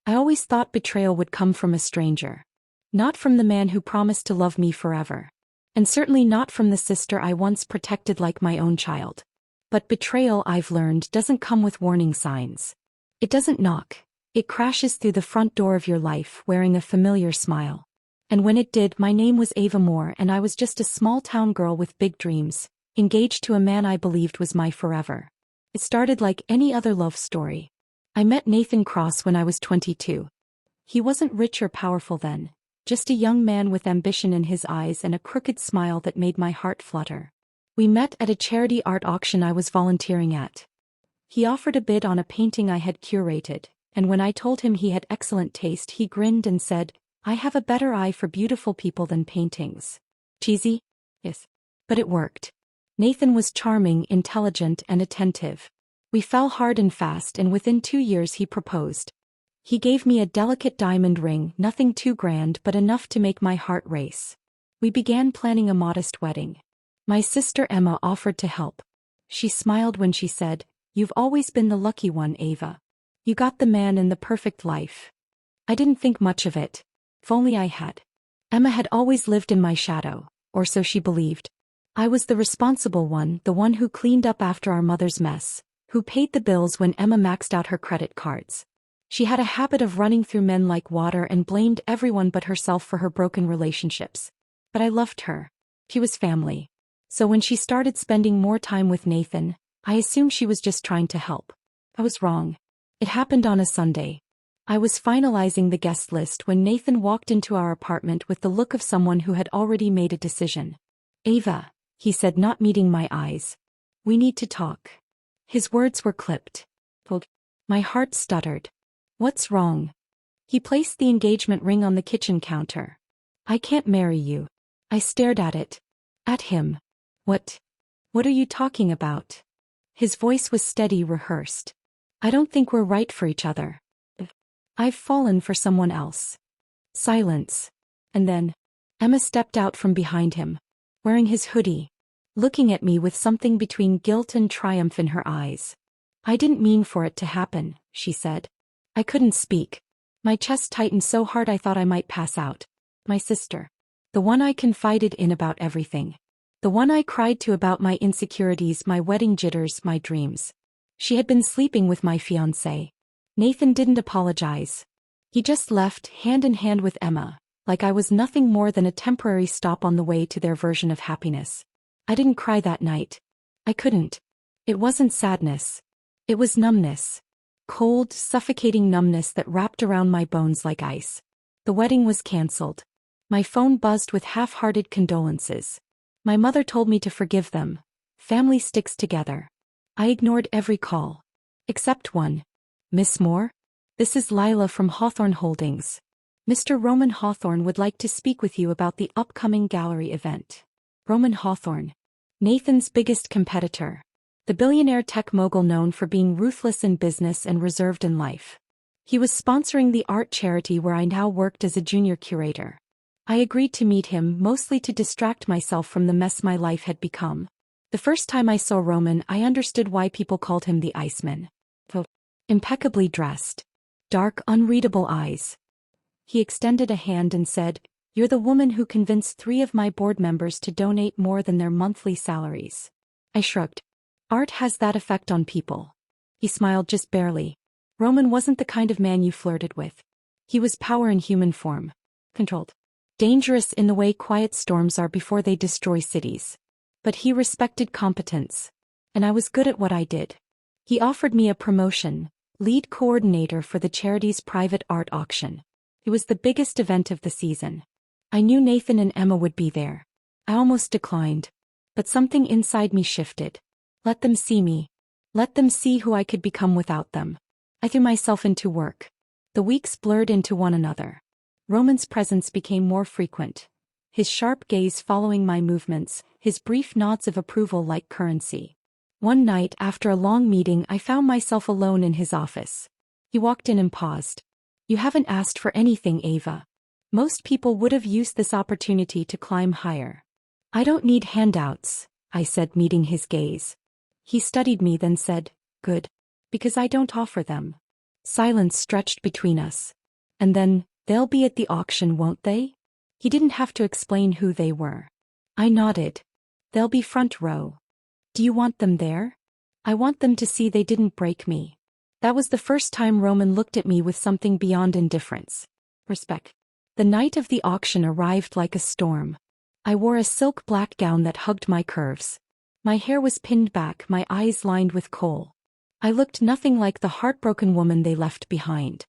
I always thought betrayal would come from a stranger. Not from the man who promised to love me forever. And certainly not from the sister I once protected like my own child. But betrayal, I've learned, doesn't come with warning signs. It doesn't knock. It crashes through the front door of your life wearing a familiar smile. And when it did, my name was Ava Moore and I was just a small-town girl with big dreams, engaged to a man I believed was my forever. It started like any other love story. I met Nathan Cross when I was 22. He wasn't rich or powerful then, just a young man with ambition in his eyes and a crooked smile that made my heart flutter. We met at a charity art auction I was volunteering at. He offered a bid on a painting I had curated, and when I told him he had excellent taste, he grinned and said, "I have a better eye for beautiful people than paintings." Cheesy? Yes. But it worked. Nathan was charming, intelligent, and attentive. We fell hard and fast, and within 2 years he proposed. He gave me a delicate diamond ring, nothing too grand but enough to make my heart race. We began planning a modest wedding. My sister Emma offered to help. She smiled when she said, "You've always been the lucky one, Ava. You got the man in the perfect life." I didn't think much of it. If only I had. Emma had always lived in my shadow, or so she believed. I was the responsible one, the one who cleaned up after our mother's mess, who paid the bills when Emma maxed out her credit cards. She had a habit of running through men like water and blamed everyone but herself for her broken relationships. But I loved her. She was family. So when she started spending more time with Nathan, I assumed she was just trying to help. I was wrong. It happened on a Sunday. I was finalizing the guest list when Nathan walked into our apartment with the look of someone who had already made a decision. "Ava," he said, not meeting my eyes. "We need to talk." His words were clipped. My heart stuttered. "What's wrong?" He placed the engagement ring on the kitchen counter. "I can't marry you." I stared at it. At him. What are you talking about?" His voice was steady, rehearsed. "I don't think we're right for each other. I've fallen for someone else." Silence. And then, Emma stepped out from behind him, wearing his hoodie, looking at me with something between guilt and triumph in her eyes. "I didn't mean for it to happen," she said. I couldn't speak. My chest tightened so hard I thought I might pass out. My sister. The one I confided in about everything. The one I cried to about my insecurities, my wedding jitters, my dreams. She had been sleeping with my fiancé. Nathan didn't apologize. He just left, hand in hand with Emma, like I was nothing more than a temporary stop on the way to their version of happiness. I didn't cry that night. I couldn't. It wasn't sadness. It was numbness. Cold, suffocating numbness that wrapped around my bones like ice. The wedding was cancelled. My phone buzzed with half-hearted condolences. My mother told me to forgive them. Family sticks together. I ignored every call. Except one. "Miss Moore? This is Lila from Hawthorne Holdings. Mr. Roman Hawthorne would like to speak with you about the upcoming gallery event." Roman Hawthorne. Nathan's biggest competitor. The billionaire tech mogul known for being ruthless in business and reserved in life. He was sponsoring the art charity where I now worked as a junior curator. I agreed to meet him mostly to distract myself from the mess my life had become. The first time I saw Roman, I understood why people called him the Iceman. Impeccably dressed. Dark, unreadable eyes. He extended a hand and said, "You're the woman who convinced 3 of my board members to donate more than their monthly salaries." I shrugged. Art has that effect on people. He smiled just barely. Roman wasn't the kind of man you flirted with. He was power in human form. Controlled. Dangerous in the way quiet storms are before they destroy cities. But he respected competence. And I was good at what I did. He offered me a promotion, lead coordinator for the charity's private art auction. It was the biggest event of the season. I knew Nathan and Emma would be there. I almost declined. But something inside me shifted. Let them see me. Let them see who I could become without them. I threw myself into work. The weeks blurred into one another. Roman's presence became more frequent. His sharp gaze following my movements, his brief nods of approval like currency. One night after a long meeting I found myself alone in his office. He walked in and paused. "You haven't asked for anything, Ava. Most people would have used this opportunity to climb higher." "I don't need handouts," I said, meeting his gaze. He studied me, then said, "Good. Because I don't offer them." Silence stretched between us. And then, they'll be at the auction, won't they? He didn't have to explain who they were. I nodded. They'll be front row. Do you want them there? I want them to see they didn't break me. That was the first time Roman looked at me with something beyond indifference. Respect. The night of the auction arrived like a storm. I wore a silk black gown that hugged my curves. My hair was pinned back, my eyes lined with kohl. I looked nothing like the heartbroken woman they left behind.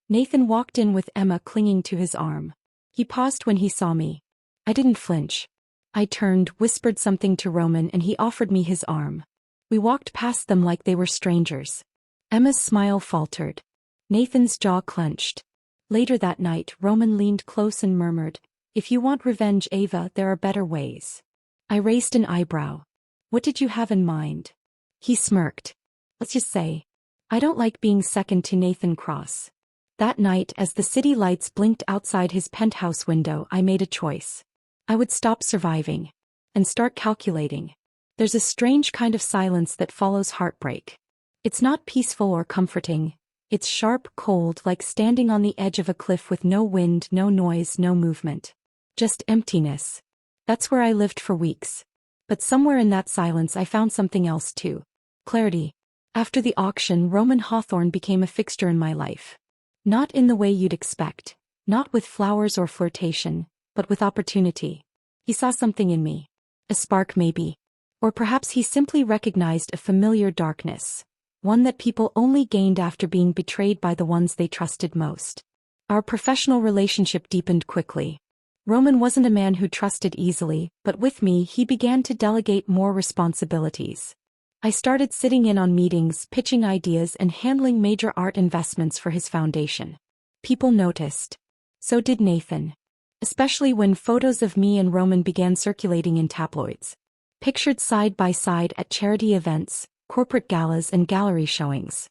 Nathan walked in with Emma clinging to his arm. He paused when he saw me. I didn't flinch. I turned, whispered something to Roman, and he offered me his arm. We walked past them like they were strangers. Emma's smile faltered. Nathan's jaw clenched. Later that night, Roman leaned close and murmured, "If you want revenge, Ava, there are better ways." I raised an eyebrow. "What did you have in mind?" He smirked. "Let's just say, I don't like being second to Nathan Cross." That night, as the city lights blinked outside his penthouse window, I made a choice. I would stop surviving and start calculating. There's a strange kind of silence that follows heartbreak. It's not peaceful or comforting. It's sharp, cold, like standing on the edge of a cliff with no wind, no noise, no movement. Just emptiness. That's where I lived for weeks. But somewhere in that silence I found something else too. Clarity. After the auction, Roman Hawthorne became a fixture in my life. Not in the way you'd expect. Not with flowers or flirtation, but with opportunity. He saw something in me. A spark maybe. Or perhaps he simply recognized a familiar darkness. One that people only gained after being betrayed by the ones they trusted most. Our professional relationship deepened quickly. Roman wasn't a man who trusted easily, but with me he began to delegate more responsibilities. I started sitting in on meetings, pitching ideas, and handling major art investments for his foundation. People noticed. So did Nathan. Especially when photos of me and Roman began circulating in tabloids. Pictured side by side at charity events, corporate galas, and gallery showings.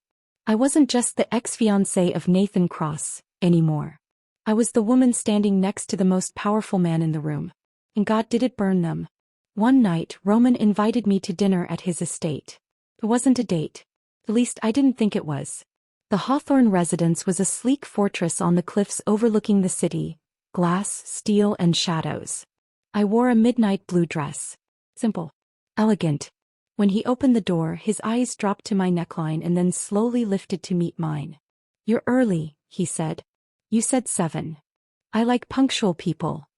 I wasn't just the ex-fiancé of Nathan Cross anymore. I was the woman standing next to the most powerful man in the room. And God, did it burn them. One night, Roman invited me to dinner at his estate. It wasn't a date. At least I didn't think it was. The Hawthorne residence was a sleek fortress on the cliffs overlooking the city, glass, steel, and shadows. I wore a midnight blue dress. Simple. Elegant. When he opened the door, his eyes dropped to my neckline and then slowly lifted to meet mine. "You're early," he said. "You said 7. I like punctual people."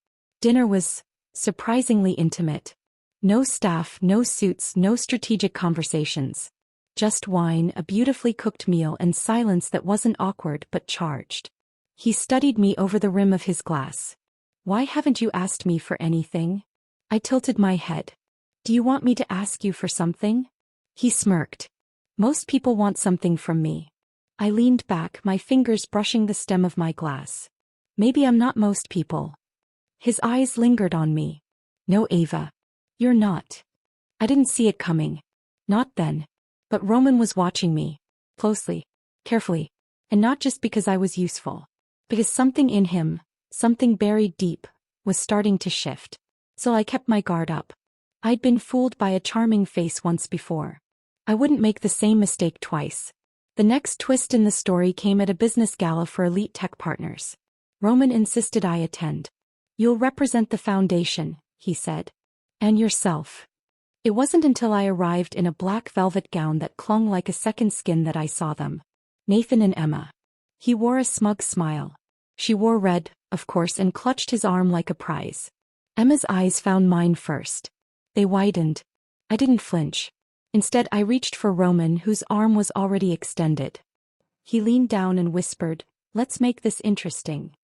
Dinner was surprisingly intimate. No staff, no suits, no strategic conversations. Just wine, a beautifully cooked meal, and silence that wasn't awkward but charged. He studied me over the rim of his glass. "Why haven't you asked me for anything?" I tilted my head. "Do you want me to ask you for something?" He smirked. "Most people want something from me." I leaned back, my fingers brushing the stem of my glass. "Maybe I'm not most people." His eyes lingered on me. "No, Ava. You're not." I didn't see it coming. Not then. But Roman was watching me. Closely. Carefully. And not just because I was useful. Because something in him, something buried deep, was starting to shift. So I kept my guard up. I'd been fooled by a charming face once before. I wouldn't make the same mistake twice. The next twist in the story came at a business gala for elite tech partners. Roman insisted I attend. "You'll represent the foundation," he said. "And yourself." It wasn't until I arrived in a black velvet gown that clung like a second skin that I saw them. Nathan and Emma. He wore a smug smile. She wore red, of course, and clutched his arm like a prize. Emma's eyes found mine first. They widened. I didn't flinch. Instead, I reached for Roman, whose arm was already extended. He leaned down and whispered, "Let's make this interesting."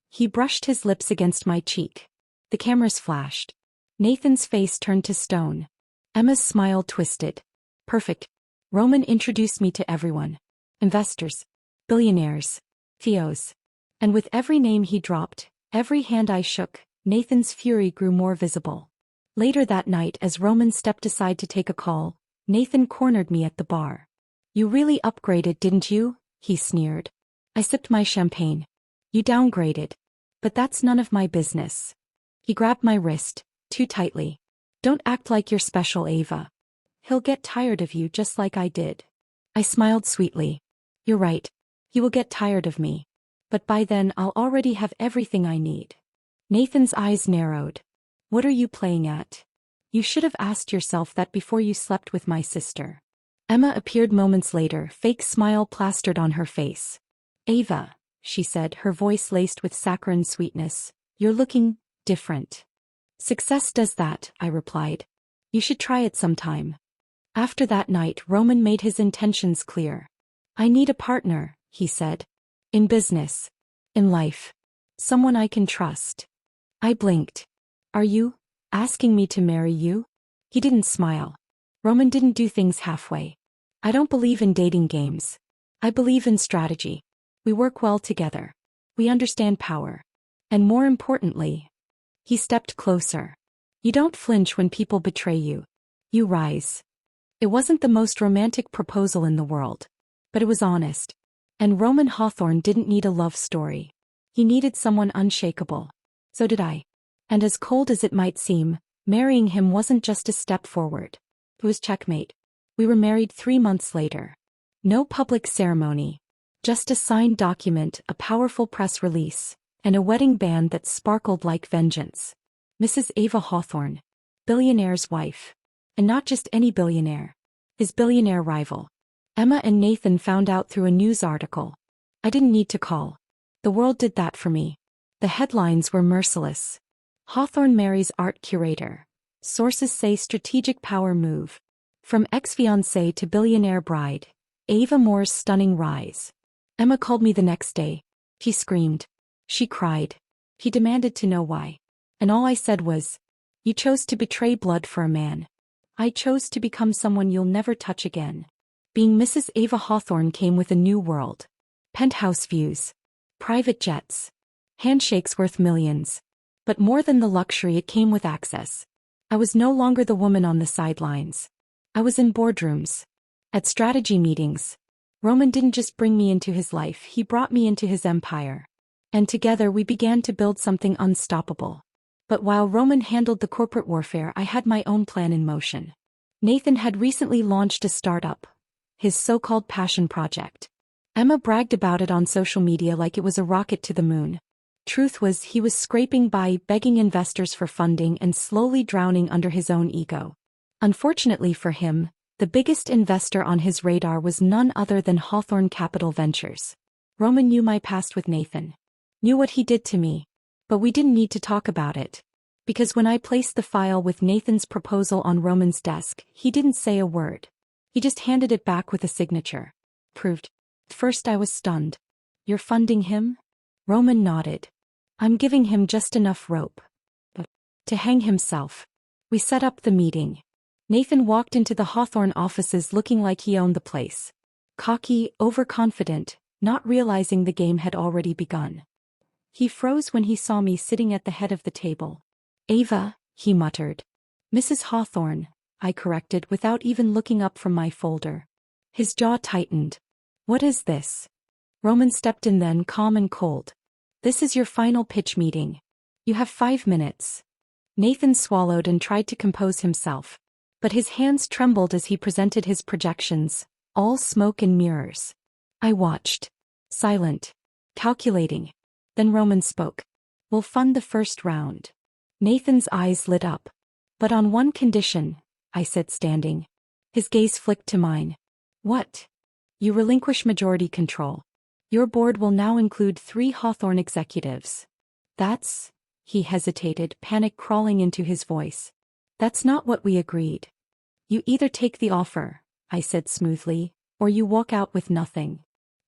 He brushed his lips against my cheek. The cameras flashed. Nathan's face turned to stone. Emma's smile twisted. "Perfect." Roman introduced me to everyone. Investors. Billionaires. Theos. And with every name he dropped, every hand I shook, Nathan's fury grew more visible. Later that night, as Roman stepped aside to take a call, Nathan cornered me at the bar. "You really upgraded, didn't you?" he sneered. I sipped my champagne. "You downgraded. But that's none of my business." He grabbed my wrist, too tightly. "Don't act like you're special, Ava. He'll get tired of you just like I did." I smiled sweetly. "You're right. He will get tired of me. But by then I'll already have everything I need. Nathan's eyes narrowed. What are you playing at? You should have asked yourself that before you slept with my sister. Emma appeared moments later, fake smile plastered on her face. Ava, she said, her voice laced with saccharine sweetness, you're looking different. Success does that, I replied. You should try it sometime. After that night, Roman made his intentions clear. I need a partner, he said. In business. In life. Someone I can trust. I blinked. Are you asking me to marry you? He didn't smile. Roman didn't do things halfway. I don't believe in dating games. I believe in strategy. We work well together. We understand power. And more importantly, he stepped closer. You don't flinch when people betray you. You rise. It wasn't the most romantic proposal in the world. But it was honest. And Roman Hawthorne didn't need a love story. He needed someone unshakable. So did I. And as cold as it might seem, marrying him wasn't just a step forward. It was checkmate. We were married 3 months later. No public ceremony. Just a signed document, a powerful press release, and a wedding band that sparkled like vengeance. Mrs. Ava Hawthorne. Billionaire's wife. And not just any billionaire. His billionaire rival. Emma and Nathan found out through a news article. I didn't need to call. The world did that for me. The headlines were merciless. Hawthorne marries art curator. Sources say strategic power move. From ex-fiancé to billionaire bride. Ava Moore's stunning rise. Emma called me the next day. He screamed. She cried. He demanded to know why. And all I said was, you chose to betray blood for a man. I chose to become someone you'll never touch again. Being Mrs. Ava Hawthorne came with a new world. Penthouse views. Private jets. Handshakes worth millions. But more than the luxury, it came with access. I was no longer the woman on the sidelines. I was in boardrooms. At strategy meetings. Roman didn't just bring me into his life, he brought me into his empire. And together we began to build something unstoppable. But while Roman handled the corporate warfare, I had my own plan in motion. Nathan had recently launched a startup. His so-called passion project. Emma bragged about it on social media like it was a rocket to the moon. Truth was, he was scraping by, begging investors for funding and slowly drowning under his own ego. Unfortunately for him, the biggest investor on his radar was none other than Hawthorne Capital Ventures. Roman knew my past with Nathan. Knew what he did to me. But we didn't need to talk about it. Because when I placed the file with Nathan's proposal on Roman's desk, he didn't say a word. He just handed it back with a signature. Proved. First I was stunned. You're funding him? Roman nodded. I'm giving him just enough rope. But to hang himself. We set up the meeting. Nathan walked into the Hawthorne offices looking like he owned the place. Cocky, overconfident, not realizing the game had already begun. He froze when he saw me sitting at the head of the table. Ava, he muttered. Mrs. Hawthorne, I corrected without even looking up from my folder. His jaw tightened. What is this? Roman stepped in then, calm and cold. This is your final pitch meeting. You have 5 minutes. Nathan swallowed and tried to compose himself. But his hands trembled as he presented his projections, all smoke and mirrors. I watched. Silent. Calculating. Then Roman spoke. We'll fund the first round. Nathan's eyes lit up. But on one condition, I said, standing. His gaze flicked to mine. What? You relinquish majority control. Your board will now include 3 Hawthorne executives. That's, he hesitated, panic crawling into his voice. That's not what we agreed. You either take the offer, I said smoothly, or you walk out with nothing.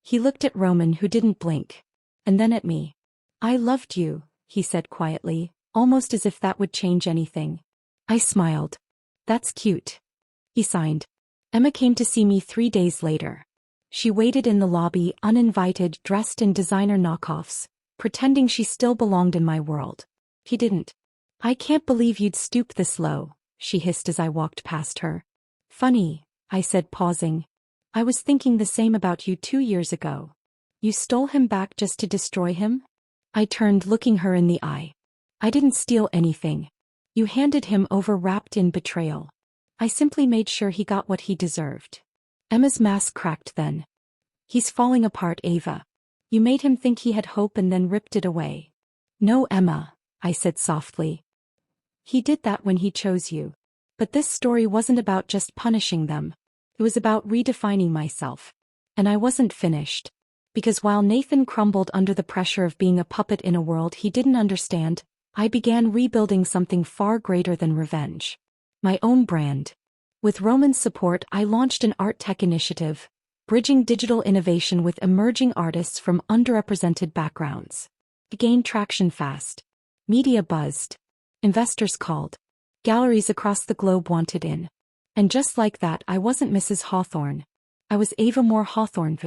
He looked at Roman, who didn't blink. And then at me. I loved you, he said quietly, almost as if that would change anything. I smiled. That's cute. He signed. Emma came to see me 3 days later. She waited in the lobby, uninvited, dressed in designer knockoffs, pretending she still belonged in my world. He didn't. I can't believe you'd stoop this low, she hissed as I walked past her. Funny, I said, pausing. I was thinking the same about you 2 years ago. You stole him back just to destroy him? I turned, looking her in the eye. I didn't steal anything. You handed him over wrapped in betrayal. I simply made sure he got what he deserved. Emma's mask cracked then. He's falling apart, Ava. You made him think he had hope and then ripped it away. No, Emma, I said softly. He did that when he chose you. But this story wasn't about just punishing them. It was about redefining myself. And I wasn't finished. Because while Nathan crumbled under the pressure of being a puppet in a world he didn't understand, I began rebuilding something far greater than revenge. My own brand. With Roman's support, I launched an art tech initiative, bridging digital innovation with emerging artists from underrepresented backgrounds. It gained traction fast. Media buzzed. Investors called. Galleries across the globe wanted in. And just like that, I wasn't Mrs. Hawthorne. I was Ava Moore Hawthorne.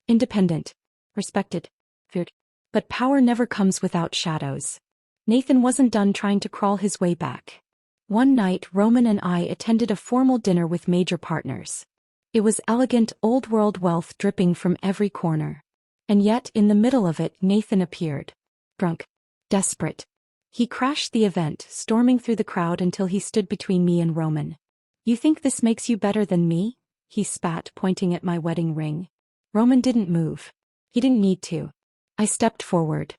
Independent. Respected. Feared. But power never comes without shadows. Nathan wasn't done trying to crawl his way back. One night, Roman and I attended a formal dinner with major partners. It was elegant, old-world wealth dripping from every corner. And yet, in the middle of it, Nathan appeared. Drunk. Desperate. He crashed the event, storming through the crowd until he stood between me and Roman. You think this makes you better than me? He spat, pointing at my wedding ring. Roman didn't move. He didn't need to. I stepped forward.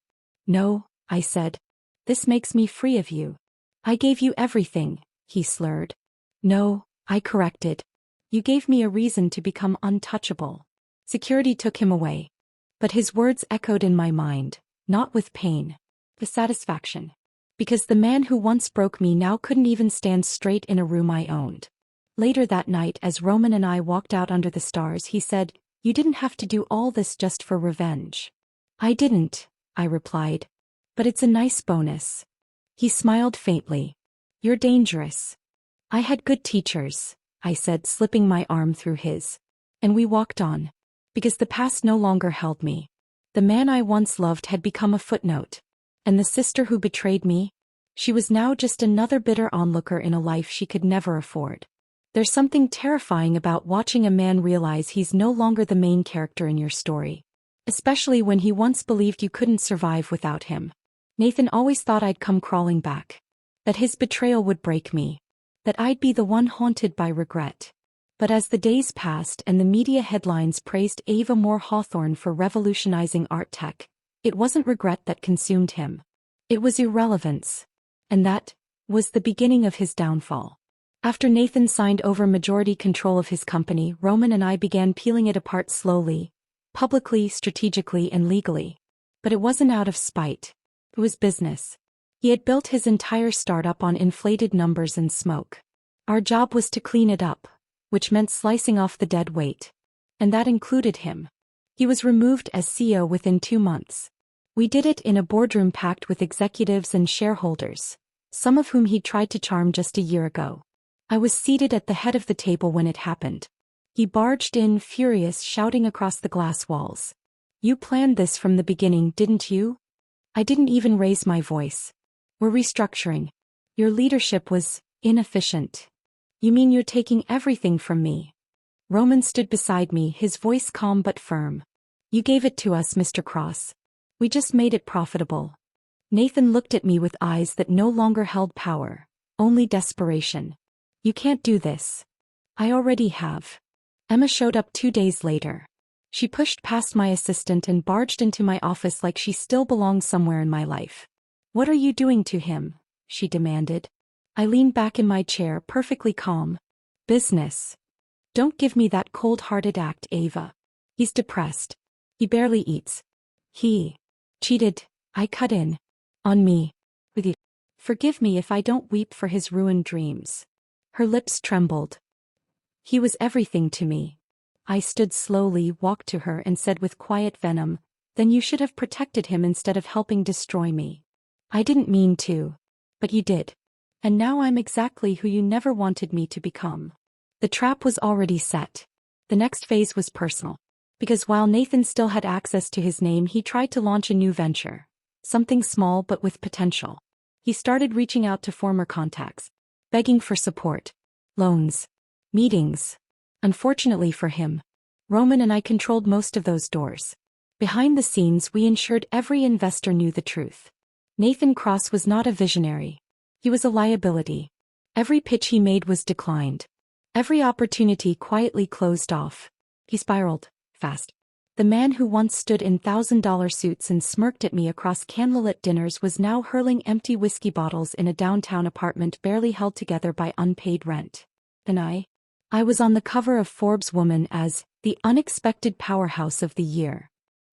No, I said. This makes me free of you. I gave you everything, he slurred. No, I corrected. You gave me a reason to become untouchable. Security took him away. But his words echoed in my mind, not with pain, with satisfaction. Because the man who once broke me now couldn't even stand straight in a room I owned. Later that night, as Roman and I walked out under the stars, he said, "You didn't have to do all this just for revenge." I didn't, I replied. But it's a nice bonus. He smiled faintly. You're dangerous. I had good teachers, I said, slipping my arm through his. And we walked on. Because the past no longer held me. The man I once loved had become a footnote. And the sister who betrayed me? She was now just another bitter onlooker in a life she could never afford. There's something terrifying about watching a man realize he's no longer the main character in your story. Especially when he once believed you couldn't survive without him. Nathan always thought I'd come crawling back. That his betrayal would break me. That I'd be the one haunted by regret. But as the days passed and the media headlines praised Ava Moore Hawthorne for revolutionizing art tech, it wasn't regret that consumed him. It was irrelevance. And that was the beginning of his downfall. After Nathan signed over majority control of his company, Roman and I began peeling it apart slowly, publicly, strategically, and legally. But it wasn't out of spite. It was business. He had built his entire startup on inflated numbers and smoke. Our job was to clean it up, which meant slicing off the dead weight. And that included him. He was removed as CEO within 2 months. We did it in a boardroom packed with executives and shareholders, some of whom he'd tried to charm just a year ago. I was seated at the head of the table when it happened. He barged in, furious, shouting across the glass walls. You planned this from the beginning, didn't you? I didn't even raise my voice. We're restructuring. Your leadership was inefficient. You mean you're taking everything from me? Roman stood beside me, his voice calm but firm. You gave it to us, Mr. Cross. We just made it profitable. Nathan looked at me with eyes that no longer held power, only desperation. You can't do this. I already have. Emma showed up 2 days later. She pushed past my assistant and barged into my office like she still belonged somewhere in my life. What are you doing to him? She demanded. I leaned back in my chair, perfectly calm. Business. Don't give me that cold-hearted act, Ava. He's depressed. He barely eats. He cheated. I cut in. On me. With you. Forgive me if I don't weep for his ruined dreams. Her lips trembled. He was everything to me. I stood slowly, walked to her and said with quiet venom, then you should have protected him instead of helping destroy me. I didn't mean to. But you did. And now I'm exactly who you never wanted me to become. The trap was already set. The next phase was personal. Because while Nathan still had access to his name, he tried to launch a new venture. Something small but with potential. He started reaching out to former contacts. Begging for support. Loans. Meetings. Unfortunately for him, Roman and I controlled most of those doors. Behind the scenes, we ensured every investor knew the truth. Nathan Cross was not a visionary. He was a liability. Every pitch he made was declined. Every opportunity quietly closed off. He spiraled, fast. The man who once stood in $1,000 suits and smirked at me across candlelit dinners was now hurling empty whiskey bottles in a downtown apartment barely held together by unpaid rent. And I was on the cover of Forbes Woman as the unexpected powerhouse of the year.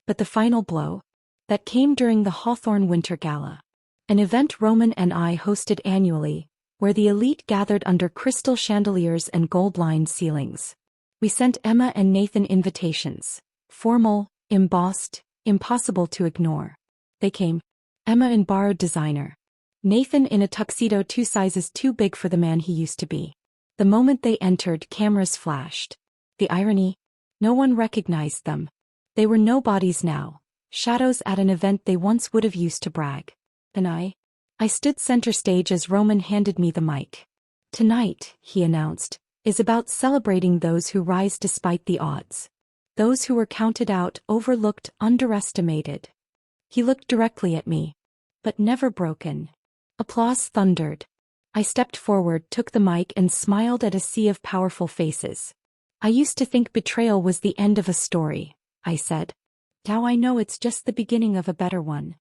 But the final blow? That came during the Hawthorne Winter Gala. An event Roman and I hosted annually, where the elite gathered under crystal chandeliers and gold-lined ceilings. We sent Emma and Nathan invitations. Formal, embossed, impossible to ignore. They came. Emma in borrowed designer. Nathan in a tuxedo 2 sizes too big for the man he used to be. The moment they entered, cameras flashed. The irony? No one recognized them. They were nobodies now, shadows at an event they once would have used to brag. And I stood center stage as Roman handed me the mic. Tonight, he announced, is about celebrating those who rise despite the odds. Those who were counted out, overlooked, underestimated. He looked directly at me. But never broken. Applause thundered. I stepped forward, took the mic and smiled at a sea of powerful faces. I used to think betrayal was the end of a story, I said. Now I know it's just the beginning of a better one.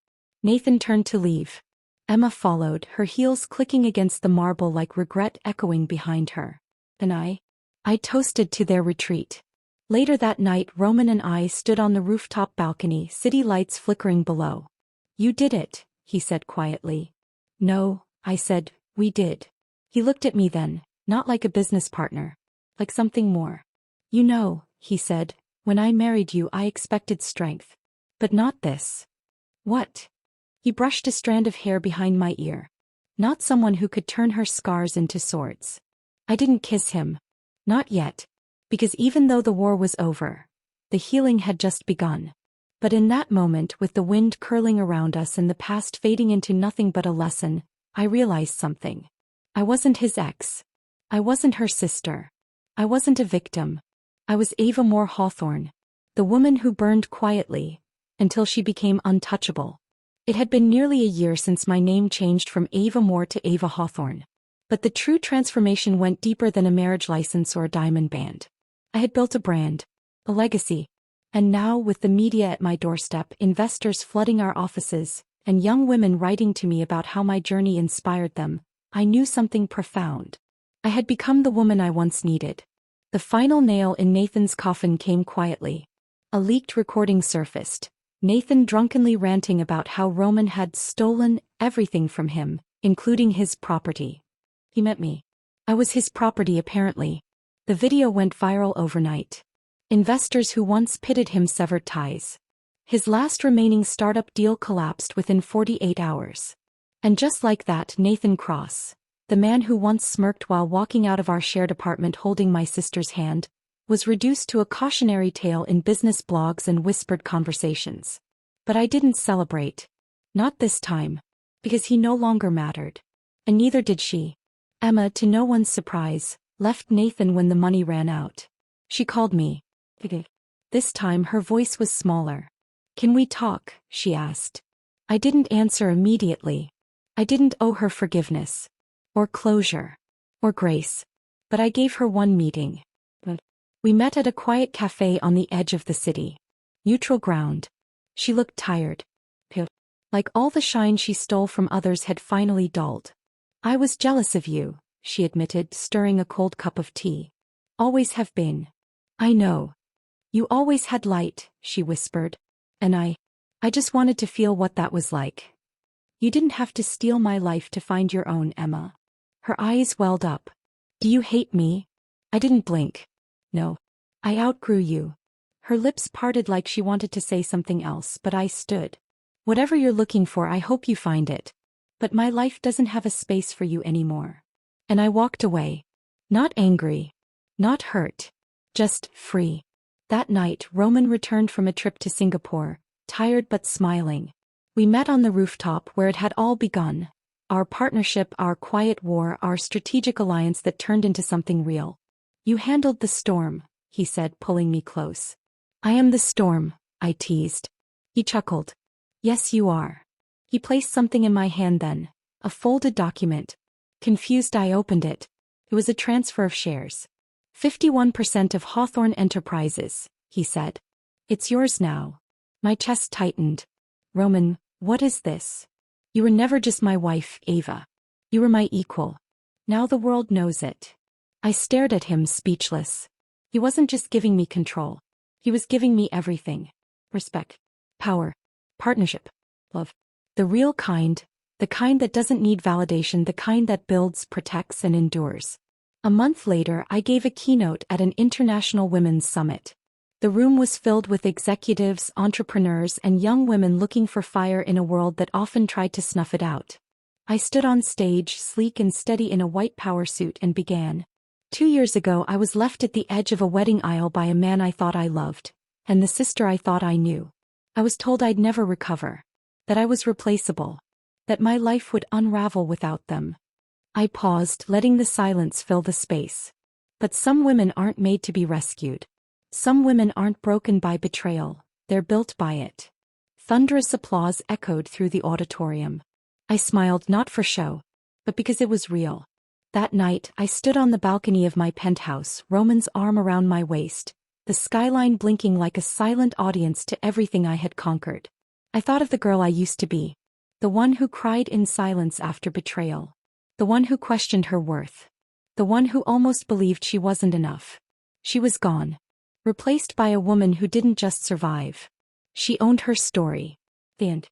Nathan turned to leave. Emma followed, her heels clicking against the marble like regret echoing behind her. And I toasted to their retreat. Later that night, Roman and I stood on the rooftop balcony, city lights flickering below. You did it, he said quietly. No, I said, we did. He looked at me then, not like a business partner, like something more. You know, he said, when I married you I expected strength. But not this. What? He brushed a strand of hair behind my ear. Not someone who could turn her scars into swords. I didn't kiss him. Not yet. Because even though the war was over, the healing had just begun. But in that moment, with the wind curling around us and the past fading into nothing but a lesson, I realized something. I wasn't his ex. I wasn't her sister. I wasn't a victim. I was Ava Moore Hawthorne, the woman who burned quietly, until she became untouchable. It had been nearly a year since my name changed from Ava Moore to Ava Hawthorne. But the true transformation went deeper than a marriage license or a diamond band. I had built a brand, a legacy. And now, with the media at my doorstep, investors flooding our offices, and young women writing to me about how my journey inspired them, I knew something profound. I had become the woman I once needed. The final nail in Nathan's coffin came quietly. A leaked recording surfaced. Nathan drunkenly ranting about how Roman had stolen everything from him, including his property. He met me. I was his property apparently. The video went viral overnight. Investors who once pitted him severed ties. His last remaining startup deal collapsed within 48 hours. And just like that, Nathan Cross, the man who once smirked while walking out of our shared apartment holding my sister's hand, was reduced to a cautionary tale in business blogs and whispered conversations. But I didn't celebrate. Not this time. Because he no longer mattered. And neither did she. Emma, to no one's surprise, left Nathan when the money ran out. She called me. This time her voice was smaller. Can we talk? She asked. I didn't answer immediately. I didn't owe her forgiveness. Or closure. Or grace. But I gave her one meeting. We met at a quiet cafe on the edge of the city. Neutral ground. She looked tired. Like all the shine she stole from others had finally dulled. I was jealous of you, she admitted, stirring a cold cup of tea. Always have been. I know. You always had light, she whispered. And I just wanted to feel what that was like. You didn't have to steal my life to find your own, Emma. Her eyes welled up. Do you hate me? I didn't blink. No. I outgrew you. Her lips parted like she wanted to say something else, but I stood. Whatever you're looking for, I hope you find it. But my life doesn't have a space for you anymore. And I walked away. Not angry. Not hurt. Just free. That night, Roman returned from a trip to Singapore, tired but smiling. We met on the rooftop where it had all begun. Our partnership, our quiet war, our strategic alliance that turned into something real. You handled the storm, he said, pulling me close. I am the storm, I teased. He chuckled. Yes, you are. He placed something in my hand then, a folded document. Confused, I opened it. It was a transfer of shares. 51% of Hawthorne Enterprises, he said. It's yours now. My chest tightened. Roman, what is this? You were never just my wife, Ava. You were my equal. Now the world knows it. I stared at him, speechless. He wasn't just giving me control. He was giving me everything. Respect. Power. Partnership. Love. The real kind. The kind that doesn't need validation, the kind that builds, protects, and endures. A month later, I gave a keynote at an international women's summit. The room was filled with executives, entrepreneurs, and young women looking for fire in a world that often tried to snuff it out. I stood on stage, sleek and steady in a white power suit, and began. 2 years ago, I was left at the edge of a wedding aisle by a man I thought I loved, and the sister I thought I knew. I was told I'd never recover, that I was replaceable, that my life would unravel without them. I paused, letting the silence fill the space. But some women aren't made to be rescued. Some women aren't broken by betrayal, they're built by it. Thunderous applause echoed through the auditorium. I smiled, not for show, but because it was real. That night, I stood on the balcony of my penthouse, Roman's arm around my waist, the skyline blinking like a silent audience to everything I had conquered. I thought of the girl I used to be. The one who cried in silence after betrayal. The one who questioned her worth. The one who almost believed she wasn't enough. She was gone. Replaced by a woman who didn't just survive. She owned her story. The end.